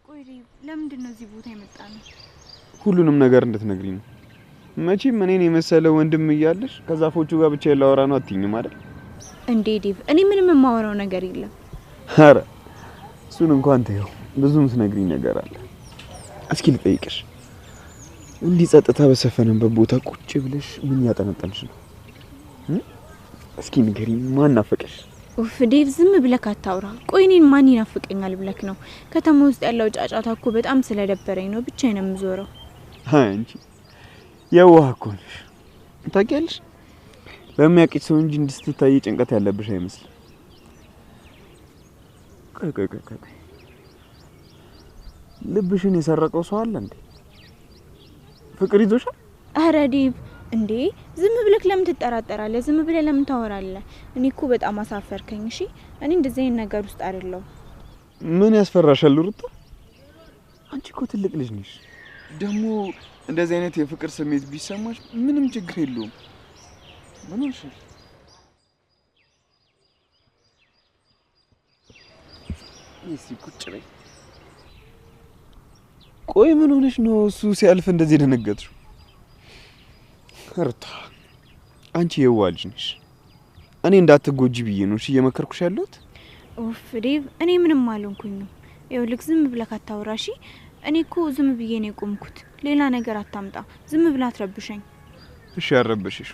ቆይ ለምንድን ነው እዚህ ቦታ የመጣነው? ሁሉንም ነገር እንድትነግሪኝ ነው። መቼም እኔን የመሰለ ወንድም እያለሽ ከዛፎቹ ጋር ብቻ ያላወራ ነው አትይኝም አይደል? እንዴ ዲቭ፣ እኔ ምንም የማወራው ነገር የለም። ኧረ እሱን እንኳን ተይው፣ ብዙም ትነግሪኝ ነገር አለ። እስኪ ልጠይቅሽ፣ እንዲህ ጸጥታ በሰፈነበት ቦታ ቁጭ ብለሽ ምን ያጠነጠንሽ ነው? እስኪ ንገሪኝ፣ ማን ናፈቀሽ? ኡፍ ዴቭ፣ ዝም ብለህ አታውራ። ቆይ እኔን ማን ይናፍቀኛል ብለክ ነው? ከተማ ውስጥ ያለው ጫጫታ እኮ በጣም ስለደበረኝ ነው ብቻዬን የምዞረው። አንቺ የዋህ እኮ ነሽ። ታውቂያለሽ፣ ለሚያውቅሽ ሰው እንጂ እንድትታይ ጭንቀት ያለብሽ አይመስልም። ቆይ ልብሽን የሰረቀው ሰው አለ እንዴ? ፍቅር ይዞሻል? ኧረ ዴቭ፣ እንዴ ዝም ብለክ ለምን ትጠራጠራለህ? ዝም ብለህ ለምን ታወራለህ? እኔ እኮ በጣም አሳፈርከኝ። እሺ እኔ እንደዚህ አይነት ነገር ውስጥ አይደለሁም። ምን ያስፈራሻል ሩታ? አንቺ እኮ ትልቅ ልጅ ነሽ። ደግሞ እንደዚህ አይነት የፍቅር ስሜት ቢሰማሽ ምንም ችግር የለውም። ምን ሆነሽ? እስኪ ቁጭ በይ። ቆይ ምን ሆነሽ ነው እሱ ሲያልፍ እንደዚህ ደነገጥሽው? ሩታ አንቺ የዋህ ልጅ ነሽ። እኔ እንዳትጎጂ ብዬ ነው እሺ እየመከርኩሽ ያለሁት። ኡፍ ዴቭ፣ እኔ ምንም አልሆንኩኝም። ይኸውልህ ዝም ብለህ አታውራ እሺ። እኔ እኮ ዝም ብዬ ነው የቆምኩት። ሌላ ነገር አታምጣ። ዝም ብለህ አትረብሸኝ። እሺ አልረብሽሽ።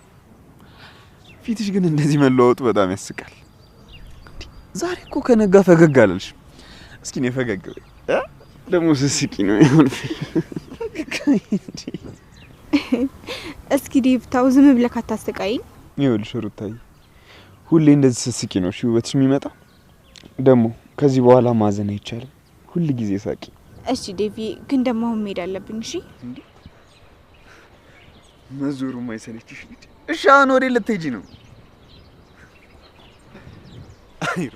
ፊትሽ ግን እንደዚህ መለዋወጡ በጣም ያስቃል። ዛሬ እኮ ከነጋ ፈገግ አላልሽ። እስኪ ነው ፈገግ በይ። ደግሞ ስስቂ ነው ይሁን። እስኪ ዴቭ ታው፣ ዝም ብለህ አታስቀይኝ። ይኸውልሽ ሩታዬ፣ ሁሌ እንደዚህ ስስቂ ነው እሺ ውበትሽ የሚመጣ። ደግሞ ከዚህ በኋላ ማዘን አይቻልም። ሁሉ ጊዜ ሳቂ። እሺ ዴቪ፣ ግን ደግሞ አሁን መሄድ አለብኝ። እሺ እንዴ መዞሩ ማይሰለችሽ ልጅ። እሺ አሁን ወዴት ልትሄጂ ነው? አይሩ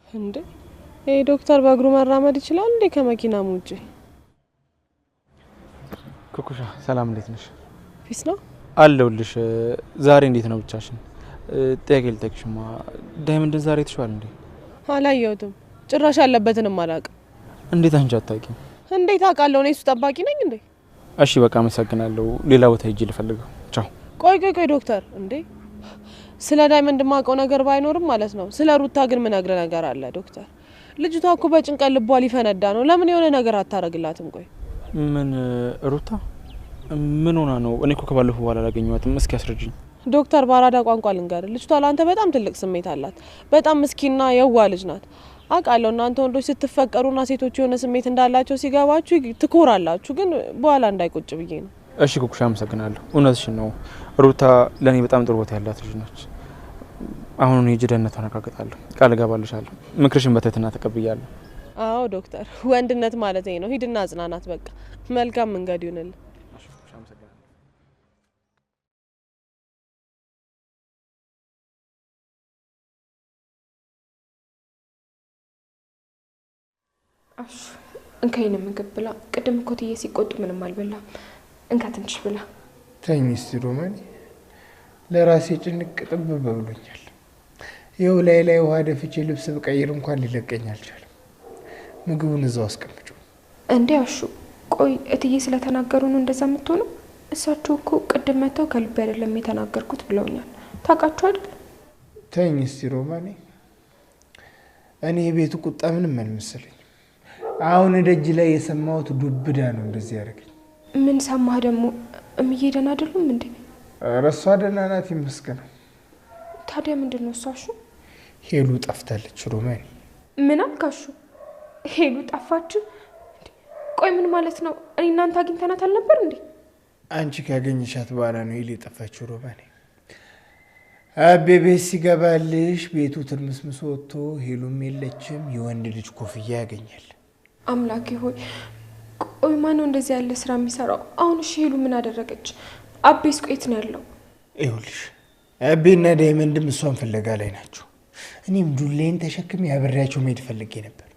እንዴ ይሄ ዶክተር በእግሩ መራመድ ይችላል እንዴ ከመኪናም ውጪ? ኩኩሻ ሰላም፣ እንዴት ነሽ? ፒስ ነው አለሁልሽ። ዛሬ እንዴት ነው ብቻሽን? ጥያቄ ልጠይቅሽማ፣ ዳይመንድን ዛሬ ተሽዋል እንዴ? አላየሁትም። ጭራሽ ያለበትንም አላውቅም። እንዴት አንቺ አታውቂም? እንዴት አውቃለሁ? እኔ እሱ ጠባቂ ነኝ እንዴ? እሺ በቃ አመሰግናለሁ። ሌላ ቦታ ሂጅ ልፈልገው። ቻው። ቆይ ዶክተር፣ እንዴ ስለ ዳይመንድ ማውቀው ነገር ባይኖርም ማለት ነው፣ ስለ ሩታ ግን ምን ነግረ ነገር አለ ዶክተር? ልጅቷ እኮ በጭንቀት ልቧ ሊፈነዳ ነው። ለምን የሆነ ነገር አታረግላትም? ቆይ ምን ሩታ ምን ሆና ነው? እኔ እኮ ከባለፈው በኋላ አላገኘኋትም። እስኪ አስረጅኝ ዶክተር። ባራዳ ቋንቋ ልንገር፣ ልጅቷ ላንተ በጣም ትልቅ ስሜት አላት። በጣም ምስኪንና የዋ ልጅ ናት። አውቃለሁ እናንተ ወንዶች ስትፈቀሩና ሴቶች የሆነ ስሜት እንዳላቸው ሲገባችሁ ትኮራላችሁ፣ ግን በኋላ እንዳይቆጭ ብዬ ነው። እሺ ኩኩሻ አመሰግናለሁ። እውነትሽን ነው። ሩታ ለኔ በጣም ጥሩ ቦታ ያላት ልጅ ነች። አሁን ሂጅ፣ ደህንነቷን አረጋግጣለሁ። ቃል እገባልሻለሁ። ምክርሽን በትህትና ተቀብያለሁ። አዎ ዶክተር፣ ወንድነት ማለት ነው። ሂድና አጽናናት። በቃ መልካም መንገድ ይሁንልህ። አሽ እንካይነ ምግብ ብላ። ቅድም እኮ ትዬ ሲቆጡ ምንም አልበላም። እንካ ትንሽ ብላ። ተኝ እስቲ ሮማን፣ ለራሴ ጭንቅ ጥብ ብሎኛል። ይኸው ላይ ውሃ ደፍቼ ልብስ ብቀይር እንኳን ሊለቀኝ አልቻለም። ምግቡን እዛው አስቀምጪው። እንዴ አሹ፣ ቆይ እትዬ ስለተናገሩ ነው እንደዛ የምትሆነው? እሳቸው እኮ ቅድም መተው ከልብ አይደለም የተናገርኩት ብለውኛል። ታውቃችሁ አይደል? ተኝ እስቲ ሮማኔ፣ እኔ የቤቱ ቁጣ ምንም አልመሰለኝ። አሁን ደጅ ላይ የሰማሁት ዱብዳ ነው እንደዚህ ያደርገኝ። ምን ሰማህ ደግሞ? እምዬ ደህና አይደሉም እንዴ? ረሷ ደህና ናት ይመስገነው። ታዲያ ምንድን ነው እሱ? አሹ ሄሉ ጠፍታለች ሮማኔ። ምን አልካሹ? ሄሉ ጠፋች? ቆይ ምን ማለት ነው? እኔ እናንተ አግኝተናት አልነበር እንዴ? አንቺ ካገኘሻት በኋላ ነው ሄሉ የጠፋችው ሮማኔ። አቤ ቤት ሲገባልሽ ቤቱ ትርምስምስ ወጥቶ ሄሉም የለችም። የወንድ ልጅ ኮፍያ ያገኛል። አምላኬ ሆይ፣ ቆይ ማነው እንደዚህ ያለ ስራ የሚሰራው? አሁን እሺ ሄሉ ምን አደረገች? አቤስ ቆይት ነው ያለው? ይኸውልሽ አቤና ዳይመንድም እሷን ፍለጋ ላይ ናቸው። እኔም ዱሌን ተሸክሜ አብሬያቸው መሄድ ፈልጌ ነበር።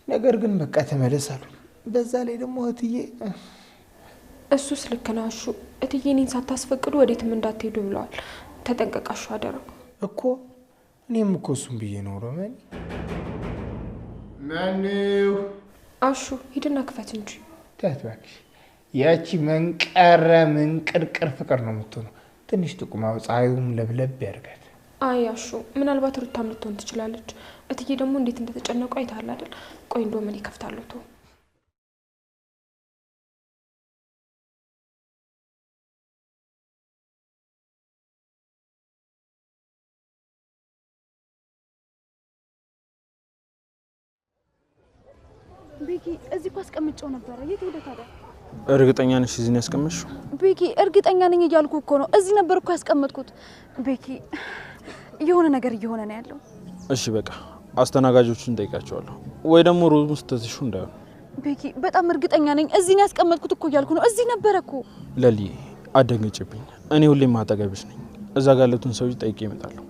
ነገር ግን በቃ ተመለስ አሉ። በዛ ላይ ደግሞ እትዬ እሱስ ልክ ነው አሹ። እትዬ እኔን ሳታስፈቅዱ ወዴትም እንዳትሄዱ ብለዋል። ተጠንቀቃሹ አደረው እኮ። እኔም እኮ እሱም ብዬ ነው ሮማን። ማነው? አሹ ሂድና ክፈት እንጂ። ታትባክሽ ያቺ መንቀረ መንቅርቅር ፍቅር ነው የምትሆነው። ትንሽ ጥቁማው ፀሐዩም ለብለብ ያርጋት። አይ አሹ ምናልባት ሩታም ልትሆን ትችላለች። እትዬ ደግሞ እንዴት እንደተጨነቁ አይተሃል አይደል? ቆይ እንደው ምን ይከፍታለሁ ተው። ቤኪ እዚህ እኮ አስቀምጬው ነበረ። የት ሄደ ታዲያ? እርግጠኛ ነሽ እዚህ ነው ያስቀመጥሽው? ቤኪ እርግጠኛ ነኝ እያልኩ እኮ ነው። እዚህ ነበር እኮ ያስቀመጥኩት። ቤኪ የሆነ ነገር እየሆነ ነው ያለው። እሺ በቃ አስተናጋጆቹን ጠይቃቸዋለሁ፣ ወይ ደግሞ ሩም ውስጥ ተትሹ እንዳይሆን። ቤኪ በጣም እርግጠኛ ነኝ እዚህ ነው ያስቀመጥኩት እኮ እያልኩ ነው። እዚህ ነበረ እኮ። ለሊ አደንግጭብኝ። እኔ ሁሌም አጠገብሽ ነኝ። እዛ ጋር ያሉትን ሰዎች ጠይቄ እመጣለሁ።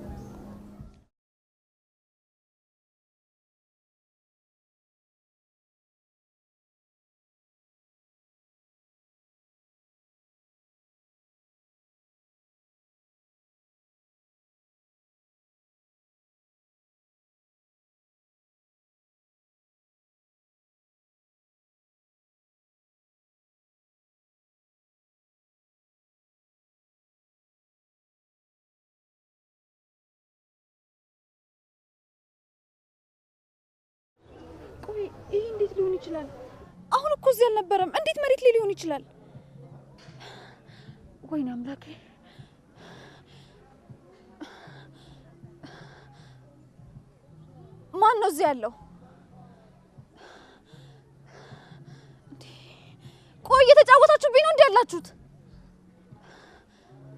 ይሄ እንዴት ሊሆን ይችላል? አሁን እኮ እዚህ አልነበረም። እንዴት መሬት ላይ ሊሆን ይችላል? ወይኔ አምላኬ! ማን ነው እዚህ ያለው? ቆይ እየተጫወታችሁብኝ ነው እንዴ ያላችሁት?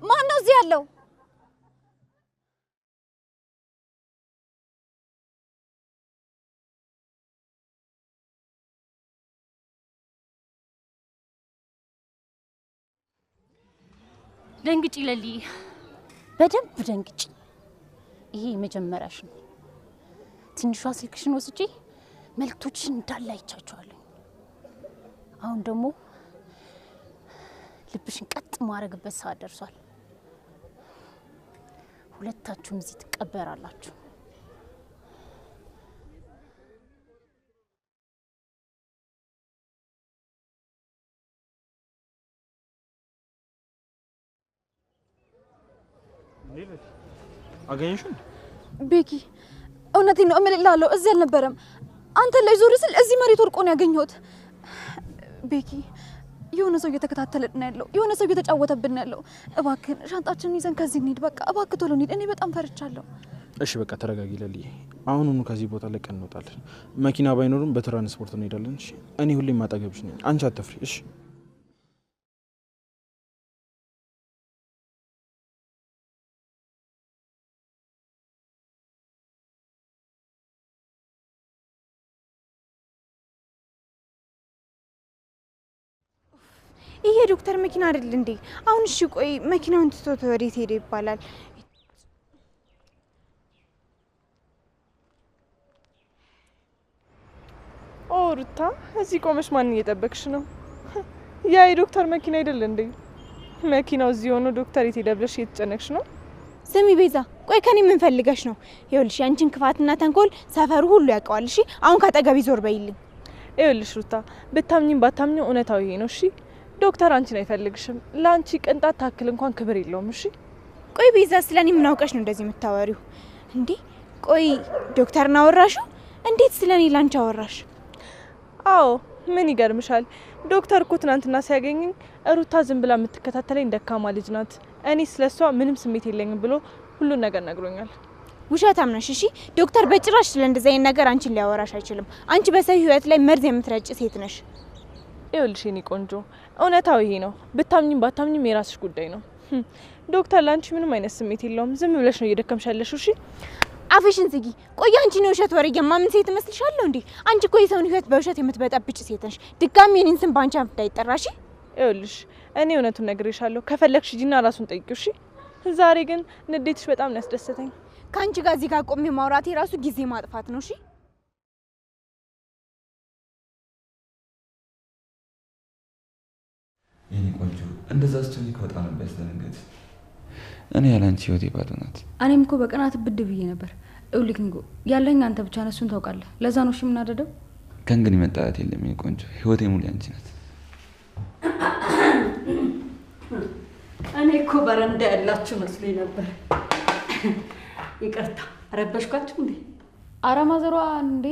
ማን ነው እዚህ ያለው? ደንግጪ ለሊ፣ በደንብ ደንግጪ። ይሄ መጀመሪያሽ ነው። ትንሿ ስልክሽን ወስጄ መልእክቶችሽን እንዳለ አይቻቸዋለሁ። አሁን ደግሞ ልብሽን ቀጥ ማድረግበት ሰዓት ደርሷል። ሁለታችሁም እዚህ ትቀበራላችሁ። አገኘሽው? ቤኪ እውነቴን ነው እምልልሃለሁ፣ እዚህ አልነበረም። አንተ ላይ ዞር ስል እዚህ መሬት ወርቆ ነው ያገኘሁት። ቤኪ የሆነ ሰው እየተከታተለን ነው ያለው፣ የሆነ ሰው እየተጫወተብን ነው ያለው። እባክህን ሻንጣችንን ይዘን ከዚህ እንሂድ። በቃ እባክህ ቶሎ እንሂድ። እኔ በጣም ፈርቻለሁ። እሺ በቃ ተረጋጊ ለልዬ። አሁኑኑ ከዚህ ቦታ ለቀን እንወጣለን። መኪና ባይኖርም በትራንስፖርት እንሄዳለን። እሺ እኔ ሁሌም አጠገብሽ ነኝ። አንቺ አትፍሪ። እሺ ይሄ ዶክተር መኪና አይደል እንዴ? አሁን እሺ ቆይ መኪናውን ትቶት ወዴት ሄደ ይባላል? ኦ ሩታ፣ እዚህ ቆመሽ ማን እየጠበቅሽ ነው? ያ የዶክተር መኪና አይደል እንዴ? መኪናው እዚህ ሆኖ ዶክተር የት ሄደ ብለሽ እየተጨነቅሽ ነው? ስሚ ቤዛ፣ ቆይ ከኔ ምን ፈልገሽ ነው? ይኸውልሽ ያንቺን ክፋትና ተንኮል ሰፈሩ ሁሉ ያውቀዋል። እሺ አሁን ካጠገቢ ዞር በይልኝ። ይኸውልሽ ሩታ፣ ብታምኚም ባታምኚው እውነታው ይሄ ነው። እሺ ዶክተር አንቺን አይፈልግሽም። ለአንቺ ቅንጣት ታክል እንኳን ክብር የለውም። እሺ ቆይ ቤዛ፣ ስለኔ ምን አውቀሽ ነው እንደዚህ የምታወሪው እንዴ? ቆይ ዶክተርን አወራሽው? እንዴት ስለኔ ላንቺ አወራሽ? አዎ ምን ይገርምሻል? ዶክተር እኮ ትናንትና ሲያገኘኝ ሩታ ዝም ብላ የምትከታተለኝ ደካማ ልጅ ናት፣ እኔ ስለሷ ምንም ስሜት የለኝም ብሎ ሁሉን ነገር ነግሮኛል። ውሸታም ነሽ። እሺ ዶክተር በጭራሽ ስለ እንደዚህ አይነት ነገር አንቺን ሊያወራሽ አይችልም። አንቺ በሰው ህይወት ላይ መርዝ የምትረጭ ሴት ነሽ። ይኸውልሽ የኔ ቆንጆ፣ እውነታው ይሄ ነው። ብታምኚም ባታምኚም የራስሽ ጉዳይ ነው። ዶክተር ላንቺ ምንም አይነት ስሜት የለውም። ዝም ብለሽ ነው እየደከምሽ ያለሽው። እሺ አፍሽን ዝጊ። ቆይ አንቺ ነው ውሸት ወሬ የማምን ሴት መስልሻለሁ እንዴ? አንቺ እኮ የሰውን ህይወት በውሸት የምትበጠብጭ ሴት ነሽ። ድጋሚ እኔን ስም ባንቺ አፍ እንዳይጠራ። እሺ ይኸውልሽ እኔ እውነቱን ነግሬሻለሁ። ከፈለግሽ ሂጂና ራሱን ጠይቂው። እሺ ዛሬ ግን ንዴትሽ በጣም ነው ያስደሰተኝ። ከአንቺ ጋር እዚህ ጋር ቆሜ ማውራቴ ራሱ ጊዜ ማጥፋት ነው። እሺ የኔ ቆንጆ እንደዛ ስትሆኚ በጣም ነበር ያስደነገጥሽ። እኔ ያለ አንቺ ህይወቴ ባዶ ናት። እኔም እኮ በቅናት ብድ ብዬ ነበር። እውልክንጎ ያለኝ አንተ ብቻ ነህ፣ እሱን ታውቃለህ። ለዛ ነው እሺ የምናደደው። ከእንግዲህ መጣላት የለም የኔ ቆንጆ፣ ህይወቴ ሙሉ ያንቺ ናት። እኔ እኮ በረንዳ ያላችሁ መስሎኝ ነበር። ይቅርታ አረበሽኳችሁ እንዴ? ኧረ ማዘሯ እንዴ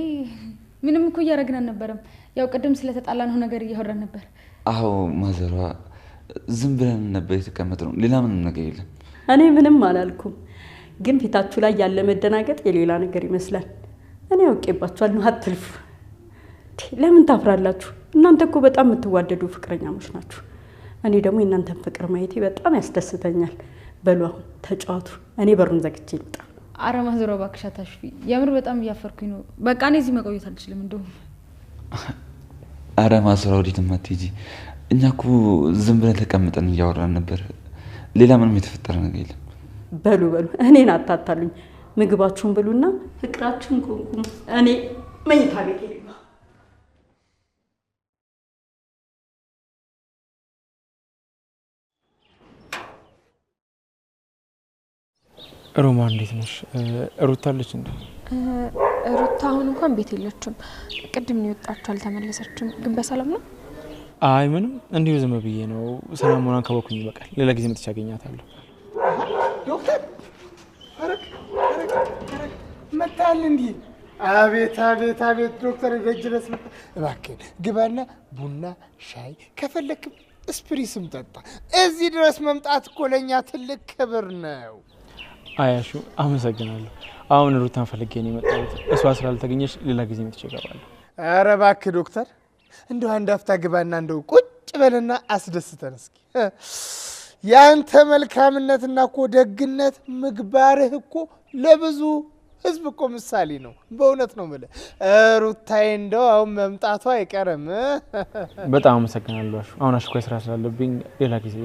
ምንም እኮ እያደረግን አልነበረም። ያው ቅድም ስለተጣላነው ነገር እያወራን ነበር። አዎ ማዘሯ ዝም ብለን ነበር የተቀመጥነው፣ ሌላ ምንም ነገር የለም። እኔ ምንም አላልኩም፣ ግን ፊታችሁ ላይ ያለ መደናገጥ የሌላ ነገር ይመስላል። እኔ አውቄባችኋለሁ፣ አትልፉ። ለምን ታፍራላችሁ? እናንተ እኮ በጣም የምትዋደዱ ፍቅረኛሞች ናችሁ። እኔ ደግሞ የእናንተን ፍቅር ማየቴ በጣም ያስደስተኛል። በሉ አሁን ተጫዋቱ፣ እኔ በሩን ዘግቼ ልውጣ። ኧረ ማዘሯ እባክሽ አታሽፊ፣ የምር በጣም እያፈርኩኝ ነው። በቃ እኔ እዚህ መቆየት አልችልም። እንደውም ኧረ ማዘሯ ወዴትም አትሄጂ። እኛ እኮ ዝም ብለን ተቀምጠን እያወራን ነበር፣ ሌላ ምንም የተፈጠረ ነገር የለም። በሉ በሉ እኔን አታታሉኝ። ምግባችሁን ብሉና ፍቅራችሁን ቁንቁም። እኔ መኝታ ቤት ልግባ። ሮማ እንዴት ነሽ? ሩታ አለች እንዴ? ሩታ አሁን እንኳን ቤት የለችም። ቅድም ነው የወጣችው፣ አልተመለሰችም። ግን በሰላም ነው? አይ ምንም እንዲሁ ዝም ብዬ ነው። ሰላሙን ካወኩኝ ይበቃል። ሌላ ጊዜ መጥቻ አገኛታለሁ። ዶክተር መጣል እንዴ? አቤት አቤት አቤት ዶክተር ደጅ ድረስ መጣ። እባክህ ግባና ቡና ሻይ ከፈለክም ስፕሪስም ጠጣ። እዚህ ድረስ መምጣት እኮ ለኛ ትልቅ ክብር ነው። አያሹ አመሰግናለሁ። አሁን ሩታን ፈልጌ ነው የመጣሁት። እሷ ስላልተገኘች ሌላ ጊዜ መጥቼ እገባለሁ። ኧረ እባክህ ዶክተር እንደው አንድ አፍታ ግባና እንደው ቁጭ በልና አስደስተን እስኪ። ያንተ መልካምነትና እኮ ደግነት ምግባርህ እኮ ለብዙ ህዝብ እኮ ምሳሌ ነው። በእውነት ነው የምልህ። ሩታዬ እንደው አሁን መምጣቷ አይቀርም። በጣም አመሰግናለሁ አሹ። አሁን አሽኳይ ስራ ስላለብኝ ሌላ ጊዜ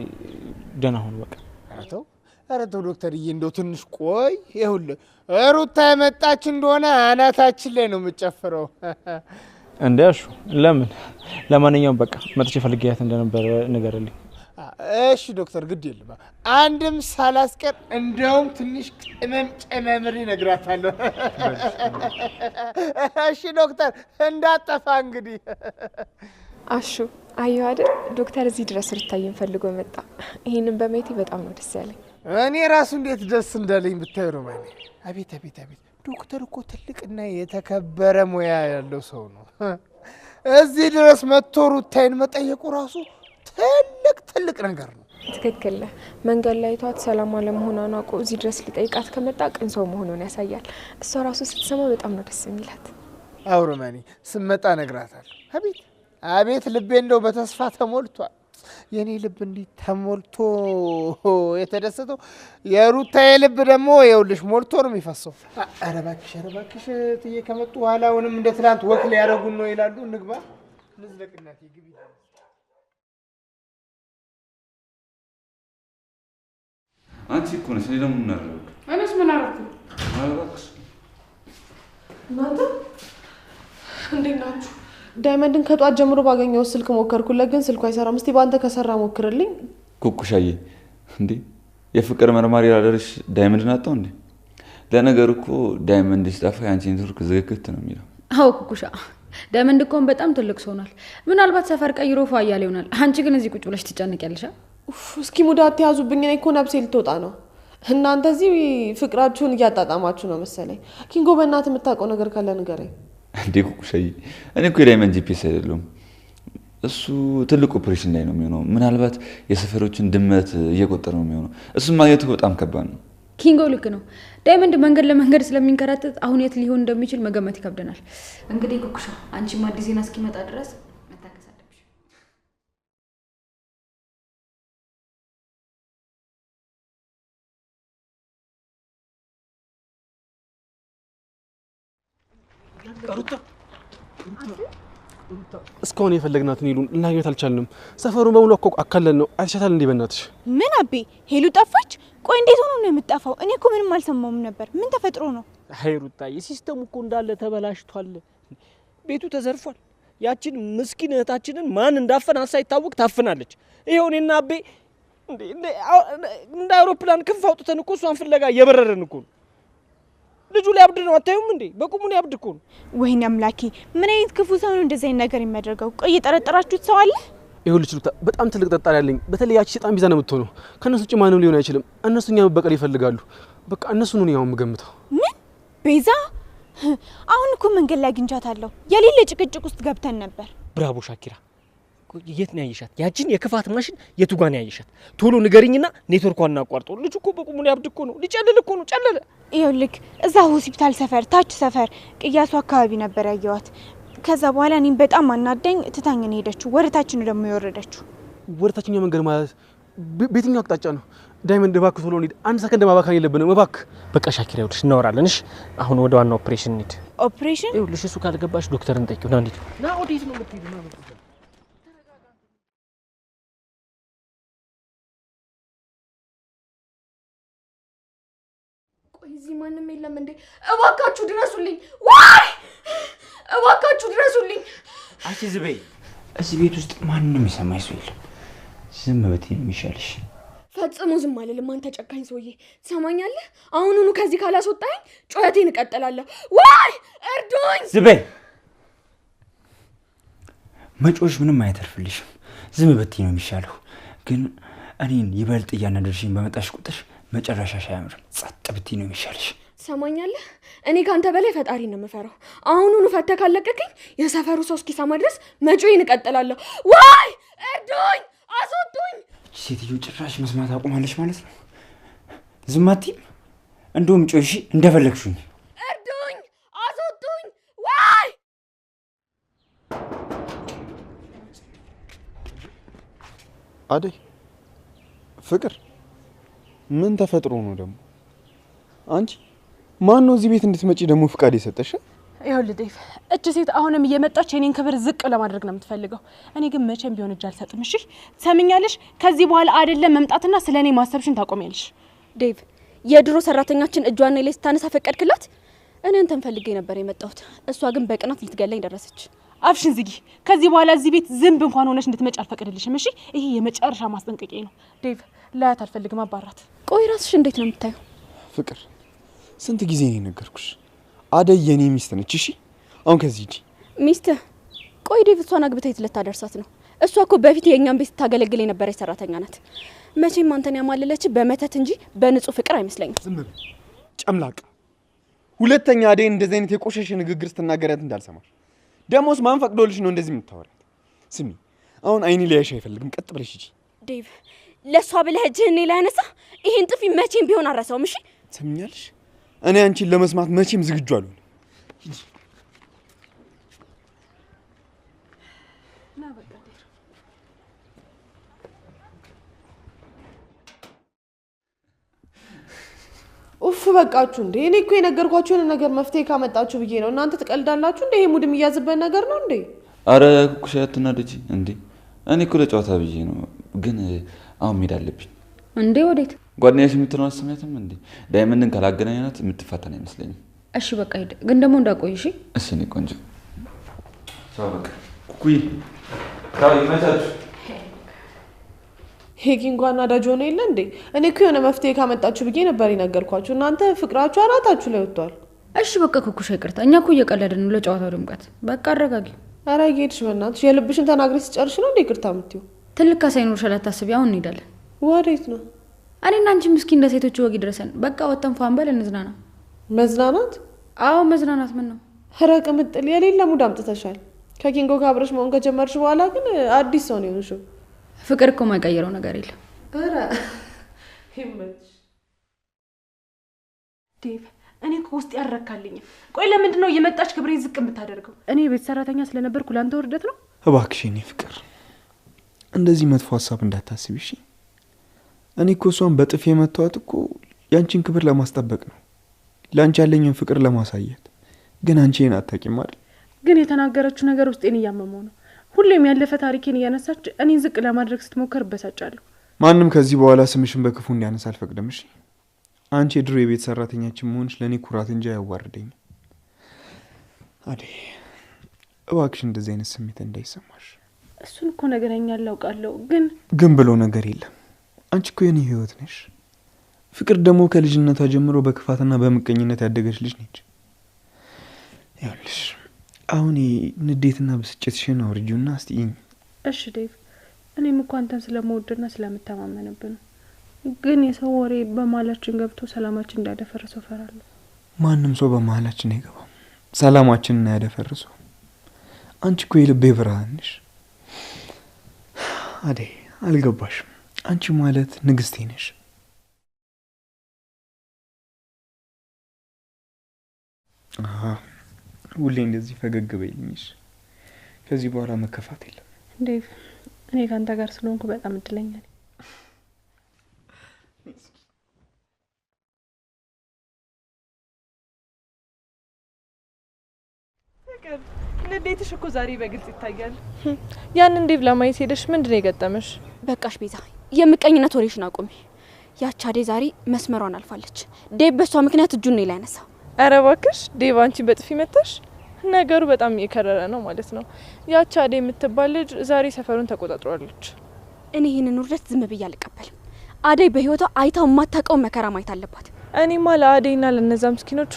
ደህና ሁኑ በቃ። ኧረ ተው ዶክተርዬ እንደው ትንሽ ቆይ። ይኸውልህ ሩታ የመጣች እንደሆነ አናታችን ላይ ነው የምጨፍረው። እንዴ አሹ ለምን? ለማንኛውም በቃ መጥቼ ፈልጊያት እንደነበረ ንገርልኝ። እሺ ዶክተር ግድ የለም አንድም ሳላስቀር እንደውም ትንሽ ቅመም ጨመምሪ እነግራታለሁ። እሺ ዶክተር እንዳጠፋ እንግዲህ። አሹ አየሁ አይደል ዶክተር እዚህ ድረስ ሩታዬን ፈልጎ መጣ። ይሄንን በማየቴ በጣም ነው ደስ ያለኝ። እኔ ራሱ እንዴት ደስ እንዳለኝ ብታይ ነው ማለት። አቤት አቤት አቤት ዶክተር እኮ ትልቅና የተከበረ ሙያ ያለው ሰው ነው። እዚህ ድረስ መጥቶ ሩታዬን መጠየቁ ራሱ ትልቅ ነገር ነው። ትክክል ነህ። መንገድ ላይ ቷት ሰላም አለመሆኗን አውቆ እዚህ ድረስ ሊጠይቃት ከመጣ ቅን ሰው መሆኑን ያሳያል። እሷ ራሱ ስትሰማ በጣም ነው ደስ የሚላት። አውሮማኒ ስመጣ እነግራታለሁ። አቤት አቤት ልቤ እንደው በተስፋ ተሞልቷል። የኔ ልብ እንዲህ ተሞልቶ የተደሰተው የሩታዬ ልብ ደግሞ ይኸውልሽ ሞልቶ ነው የሚፈሰው። ኧረ እባክሽ ትዬ ከመጡ በኋላ አሁንም እንደ ትናንት ወክ ሊያደርጉን ነው ይላሉ። እንግባ ንዝለቅናት ግቢ። አንቺ እኮ ነሽ። እኔ ደግሞ ምን አደረኩ? እኔስ ምን አደረኩ? አላውቅም። እናንተ እንዴት ናችሁ? ዳይመንድን ከጧት ጀምሮ ባገኘው ስልክ ሞከርኩለት፣ ግን ስልኩ አይሰራም። እስቲ ባንተ ከሰራ ሞክርልኝ። ኩኩሻዬ እንዴ የፍቅር መርማሪ ያደርሽ ዳይመንድን አጣው እንዴ? ለነገሩ እኮ ዳይመንድ ሲጠፋ ያንቺ ኔትወርክ ዝግክት ነው የሚለው። አዎ ኩኩሻ ዳይመንድ እኮ በጣም ትልቅ ሰው ሆኗል። ምናልባት ሰፈር ቀይሮ ፏያል ይሆናል። አንቺ ግን እዚህ ቁጭ ብለሽ ትጨነቂያለሽ። እስኪ ሙዳት ያዙብኝ። እኔ እኮ ነብሴ ልትወጣ ነው። እናንተ እዚህ ፍቅራችሁን እያጣጣማችሁ ነው መሰለኝ። ኪንጎ በእናትህ የምታውቀው ነገር ካለ ንገረኝ። እንዴ ኩኩሻዬ እኔ እኮ የዳይመንድ ጂፒኤስ አይደለም። እሱ ትልቅ ኦፕሬሽን ላይ ነው የሚሆነው። ምናልባት የሰፈሮችን ድመት እየቆጠረ ነው የሚሆነው። እሱን ማግኘቱ በጣም ከባድ ነው። ኪንጎ ልክ ነው። ዳይመንድ መንገድ ለመንገድ ስለሚንከራተት አሁን የት ሊሆን እንደሚችል መገመት ይከብደናል። እንግዲህ ኩኩሻ አንቺም አዲስ ዜና እስኪመጣ ድረስ መታገስ አለብሽ። እስካሁን የፈለግናትን ሄሉን ልናገኘት አልቻልንም። ሰፈሩን በሙሉ አካለን ነው። አይሻታል እንዴ? በእናትሽ ምን አቤ ሄሉ ጠፋች? ቆይ እንዴት ሆኖ ነው የምትጠፋው? እኔ እኮ ምንም አልሰማውም ነበር። ምን ተፈጥሮ ነው? ሩታ የሲስተሙ እኮ እንዳለ ተበላሽቷል። ቤቱ ተዘርፏል። ያችን ምስኪን እህታችንን ማን እንዳፈናት ሳይታወቅ ታፍናለች። ይሄው እኔና አቤ እንደ አውሮፕላን ክንፍ አውጥተን እኮ እሷን ፍለጋ እየበረረን እኮ ነው። ልጁ ሊያብድ ነው። አታዩም እንዴ? በቁሙ ሊያብድ እኮ ነው። ወይኔ አምላኬ፣ ምን አይነት ክፉ ሰው ነው እንደዚህ አይነት ነገር የሚያደርገው? ቆይ የጠረጠራችሁት ሰው አለ? ይኸውልሽ ሩታ በጣም ትልቅ ጠርጣሪ ያለኝ። በተለይ ያቺ ሰይጣን ቢዛ ነው የምትሆነው። ከነሱ ውጭ ማንም ሊሆን አይችልም። እነሱ እኛ መበቀል ይፈልጋሉ። በቃ እነሱ ነው ያው የምገምተው። ምን ቤዛ? አሁን እኮ መንገድ ላይ አግኝቻታለሁ። የሌለ ጭቅጭቅ ውስጥ ገብተን ነበር። ብራቮ ሻኪራ። የት ነው ያየሻት? ያቺን የክፋት ማሽን የቱ ጋር ነው ያየሻት? ቶሎ ንገሪኝና ኔትወርኳን እናቋርጦ። ልጁ እኮ በቁሙ ሊያብድ እኮ ነው። ሊጨልል እኮ ነው። ጨለለ። ይኸውልህ እዛ ሆስፒታል ሰፈር ታች ሰፈር ቅያሱ አካባቢ ነበር ያየዋት። ከዛ በኋላ እኔም በጣም አናደኝ ትታኝን ሄደችው። ወደታችን ደግሞ የወረደችው። ወደታችኛው መንገድ ማለት በየትኛው አቅጣጫ ነው? ዳይመንድ እባክህ ቶሎ እንሂድ። አንድ ሰከንድ ማባከን የለብንም እባክህ። በቃ ሻኪራ ይኸውልሽ እናወራለን። እሺ አሁን ወደ ዋናው ኦፕሬሽን እንሂድ። ኦፕሬሽን? ይኸውልሽ እሱ ካልገባሽ ዶክተርን ጠይቂው። ና እንሂድ። ና ወዴት ነው የምትሄጂው? ና ቆይ እዚህ ማንም የለም እንዴ? እባካችሁ ድረሱልኝ! ዋይ እባካችሁ ድረሱልኝ! አንቺ ዝበይ፣ እዚህ ቤት ውስጥ ማንንም የሰማኝ ሰው የለም። ዝም ብትይ ነው የሚሻልሽ። ፈጽሞ ዝም አልልም። አንተ ጨካኝ ሰውዬ ትሰማኛለህ? አሁኑኑ ከዚህ ካላስወጣኝ ጩኸቴን እቀጥላለሁ። ዋይ እርዱኝ! ዝበይ፣ መጮሽ ምንም አይተርፍልሽም። ዝም ብትይ ነው የሚሻለው። ግን እኔን ይበልጥ እያናደርሽኝ በመጣሽ ቁጥር መጨረሻሽ አያምርም። ጸጥ ብትይ ነው የሚሻልሽ። ትሰማኛለህ? እኔ ካንተ በላይ ፈጣሪ ነው የምፈራው። አሁኑኑ ፈተህ ካለቀቀኝ የሰፈሩ ሰው እስኪሰማ ድረስ መጮዬን እቀጥላለሁ። ዋይ እርዱኝ! አስወጡኝ! ሴትዮ ጭራሽ መስማት አቁማለች ማለት ነው። ዝም አትይም? እንደውም ጮሽ እንደፈለግሽኝ። እርዱኝ! አስወጡኝ! ዋይ አደይ፣ ፍቅር፣ ምን ተፈጥሮ ነው ደግሞ? አንቺ ማን ነው እዚህ ቤት እንድትመጪ ደግሞ ፍቃድ የሰጠሽ? ይኸውልህ ዴቭ፣ እቺ ሴት አሁንም እየመጣች የኔን ክብር ዝቅ ለማድረግ ነው የምትፈልገው። እኔ ግን መቼም ቢሆን እጅ አልሰጥም። እሺ ሰምኛለሽ? ከዚህ በኋላ አይደለም መምጣትና ስለኔ ማሰብሽን ታቆሚያለሽ። ዴቭ፣ የድሮ ሰራተኛችን እጇን ላይ ስታነሳ ፈቀድክላት? እኔ አንተን ፈልጌ ነበር የመጣሁት። እሷ ግን በቅናት ልትገለኝ ደረሰች። አፍሽን ዝጊ። ከዚህ በኋላ እዚህ ቤት ዝንብ እንኳን ሆነሽ እንድትመጪ አልፈቅድልሽም። እሺ ይሄ የመጨረሻ ማስጠንቀቂያ ነው። ዴቭ፣ ላያት አልፈልግም። አባራት። ቆይ ራስሽ እንዴት ነው የምታየው? ፍቅር፣ ስንት ጊዜ ነው የነገርኩሽ? አደይ የኔ ሚስት ነች። እሺ አሁን ከዚህ ሂጂ። ሚስት? ቆይ ዴቭ፣ እሷን አግብተህ የት ልታደርሳት ነው? እሷ እኮ በፊት የእኛን ቤት ታገለግል የነበረች ሰራተኛ ናት። መቼም አንተን ያማለለች በመተት እንጂ በንጹህ ፍቅር አይመስለኝም። ዝም በል ጨምላቅ። ሁለተኛ አደይን እንደዚህ አይነት የቆሸሸ ንግግር ስትናገራት እንዳልሰማሽ። ደሞስ ማን ፈቅዶልሽ ነው እንደዚህ የምታወሪያት? ስሚ፣ አሁን አይኔ ሊያይሽ አይፈልግም። ቀጥ ብለሽ ሂጂ። ዴቭ፣ ለሷ ብለህ እጅህን እኔ ላይ አነሳ። ይሄን ጥፊ መቼም ቢሆን አረሳውም። እሺ ሰምኛለሽ? እኔ አንቺን ለመስማት መቼም ዝግጁ አልሆንም። ሂጂ። ና በቃ ኡፍ በቃችሁ እንዴ! እኔ እኮ የነገርኳችሁ የሆነ ነገር መፍትሄ ካመጣችሁ ብዬ ነው። እናንተ ትቀልዳላችሁ እንዴ? ይሄ ሙድ የሚያዝበት ነገር ነው እንዴ? አረ ኩኩሻ አትናደጂ እንዴ! እኔ እኮ ለጨዋታ ብዬ ነው። ግን አሁን መሄድ አለብኝ። እንዴ ወዴት? ጓደኛሽ የምትለው አሰማያትም እንዴ? ዳይመንድን ካላገናኘናት የምትፋታን አይመስለኝም። እሺ በቃ ሂድ፣ ግን ደግሞ እንዳቆይ። እሺ እሺ። እኔ ቆንጆ ቻው። በቃ ኩኩይ ቻው። ይመቻችሁ። ሄጊ እንኳን አዳጅ ሆነ የለ እንዴ? እኔ እኮ የሆነ መፍትሄ ካመጣችሁ ብዬ ነበር የነገርኳችሁ። እናንተ ፍቅራችሁ አናታችሁ ላይ ወጥቷል። እሺ በቃ ኩኩሻ ይቅርታ፣ እኛ እኮ እየቀለድን ነው ለጨዋታው ድምቀት። በቃ አረጋጊ። ኧረ ጌድሽ በእናትሽ የልብሽን ተናግረሽ ስጨርሽ ነው እንዴ ይቅርታ የምትይው? ትልቅ ካሳይኖርሻል አታስቢ። አሁን እንሄዳለን። ወዴት ነው? እኔና አንቺ ምስኪን እንደ ሴቶቹ ወግ ይድረሰን። በቃ ወጥተን ፋንበል እንዝናና። መዝናናት? አዎ መዝናናት። ምን ነው? ኧረ ቅምጥል የሌለ ሙድ አምጥተሻል። ከኪንጎ ጋር አብረሽ መሆን ከጀመርሽ በኋላ ግን አዲስ ሰው ነው የሆንሽው። ፍቅር እኮ የማይቀይረው ነገር የለም። ኧረ ይመችሽ ዴቭ። እኔ እኮ ውስጥ ያረካልኝም። ቆይ ለምንድን ነው እየመጣች ክብሬ ዝቅ የምታደርገው? እኔ የቤት ሰራተኛ ስለነበርኩ ላንተ ውርደት ነው? እባክሽ የኔ ፍቅር እንደዚህ መጥፎ ሀሳብ እንዳታስቢ እሺ። እኔ እኮ እሷን በጥፊ የመታወት እኮ ያንቺን ክብር ለማስጠበቅ ነው፣ ለአንቺ ያለኝን ፍቅር ለማሳየት። ግን አንቺ ይሄን አታውቂም አይደል? ግን የተናገረችው ነገር ውስጤን እያመመው ነው። ሁሌም ያለፈ ታሪኬን እያነሳች እኔን ዝቅ ለማድረግ ስትሞክር እበሳጫለሁ። ማንም ከዚህ በኋላ ስምሽን በክፉ እንዲያነሳ አልፈቅድም እሺ። አንቺ የድሮ የቤት ሰራተኛችን መሆንሽ ለእኔ ኩራት እንጂ አያዋርደኝም። አደይ እባክሽ እንደዚህ አይነት ስሜት እንዳይሰማሽ። እሱን እኮ ነገረኛ አላውቃለሁ። ግን ብሎ ነገር የለም። አንቺ እኮ የኔ ህይወት ነሽ። ፍቅር ደግሞ ከልጅነቷ ጀምሮ በክፋትና በምቀኝነት ያደገች ልጅ ነች። ይኸውልሽ አሁን ንዴትና ብስጭትሽን አውርጂውና አስጥይኝ። እሺ ዴቭ፣ እኔም እኮ አንተን ስለምወድና ስለምተማመንብህ ነው። ግን የሰው ወሬ በመሀላችን ገብቶ ሰላማችን እንዳያደፈርሰው እፈራለሁ። ማንም ሰው በመሀላችን አይገባም፣ ሰላማችንን አያደፈርሰው። አንቺ እኮ የልቤ ብርሃን ነሽ። አደይ አልገባሽም። አንቺ ማለት ንግስቴ ነሽ። ሁሌ እንደዚህ ፈገግ በይልኝሽ። ከዚህ በኋላ መከፋት የለም። ዴቭ፣ እኔ ካንተ ጋር ስለሆንኩ በጣም እድለኛ ነኝ። ንዴትሽ እኮ ዛሬ በግልጽ ይታያል። ያንን ዴቭ ለማየት ሄደሽ ምንድን ነው የገጠመሽ? በቃሽ ቤዛ፣ የምቀኝነት ወሬሽን አቁሚ። ያች አደይ ዛሬ መስመሯን አልፋለች። ዴቭ በሷ ምክንያት እጁን ነው ያነሳው። ኧረ እባክሽ ዴቭ፣ አንቺ በጥፊ መታሽ። ነገሩ በጣም እየከረረ ነው ማለት ነው። ያች አደይ የምትባል ልጅ ዛሬ ሰፈሩን ተቆጣጥሯለች። እኔ ይህንን ውርደት ዝም ብዬ አልቀበልም። አደይ በህይወቷ አይታው የማታውቀው መከራ ማየት አለባት። እኔማ ለአደይና ለነዛ ምስኪኖች